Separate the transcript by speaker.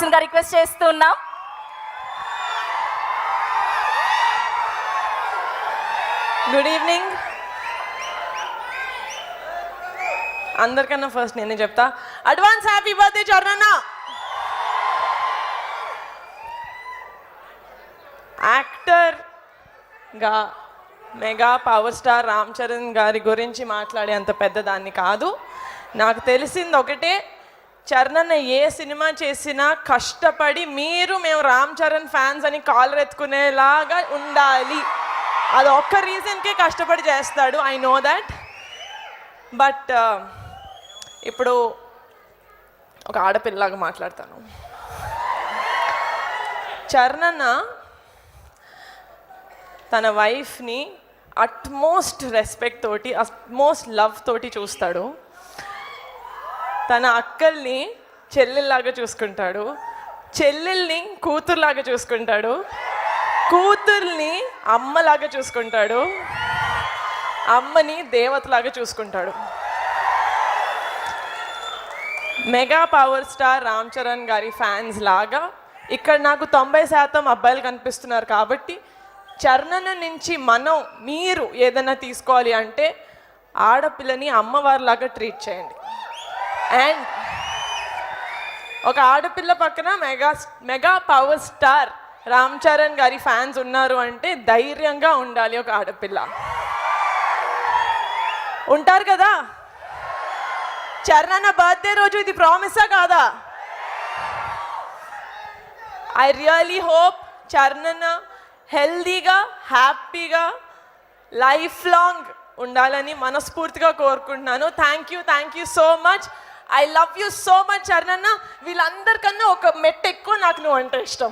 Speaker 1: రావాల్సిందిగా రిక్వెస్ట్ చేస్తున్నాం.
Speaker 2: Good evening. అందరికన్నా ఫస్ట్ నేనే చెప్తా, అడ్వాన్స్ హ్యాపీ బర్త్డే చరణ్. యాక్టర్గా mega power star Ram Charan గారి గురించి మాట్లాడే అంత పెద్దదాన్ని కాదు. నాకు తెలిసింది ఒకటే, చరణ్ ఏ సినిమా చేసినా కష్టపడి మేము రామ్ చరణ్ ఫ్యాన్స్ అని కాలర్ ఎత్తుకునేలాగా ఉండాలి. అది ఒక్క రీజన్కే కష్టపడి చేస్తాడు. I know that. బట్ ఇప్పుడు ఒక ఆడపిల్లలాగా మాట్లాడతాను. చరణ్ తన వైఫ్ని అట్మోస్ట్ రెస్పెక్ట్ తోటి, అట్మోస్ట్ లవ్ తోటి చూస్తాడు. తన అక్కల్ని చెల్లెల్లాగా చూసుకుంటాడు, చెల్లెల్ని కూతురులాగా చూసుకుంటాడు, కూతుర్ని అమ్మలాగా చూసుకుంటాడు, అమ్మని దేవతలాగా చూసుకుంటాడు. Mega power star Ram Charan గారి ఫ్యాన్స్ లాగా ఇక్కడ నాకు 90% అబ్బాయిలు కనిపిస్తున్నారు. కాబట్టి చరణ్ నుంచి మీరు ఏదైనా తీసుకోవాలి అంటే ఆడపిల్లని అమ్మవారిలాగా ట్రీట్ చేయండి. అండ్ ఒక ఆడపిల్ల పక్కన mega power star Ram Charan గారి ఫ్యాన్స్ ఉన్నారు అంటే ధైర్యంగా ఉండాలి. ఒక ఆడపిల్ల ఉంటారు కదా. చరణ్ బర్త్డే రోజు ఇది ప్రామిసా కాదా? ఐ రియలీ హోప్ చరణ్ హెల్దీగా, హ్యాపీగా, లైఫ్ లాంగ్ ఉండాలని మనస్ఫూర్తిగా కోరుకుంటున్నాను. Thank you so much. I love you so much Charan. వీళ్ళందరికన్నా ఒక మెట్టు ఎక్కువ నాకు నువ్వు అంటే ఇష్టం.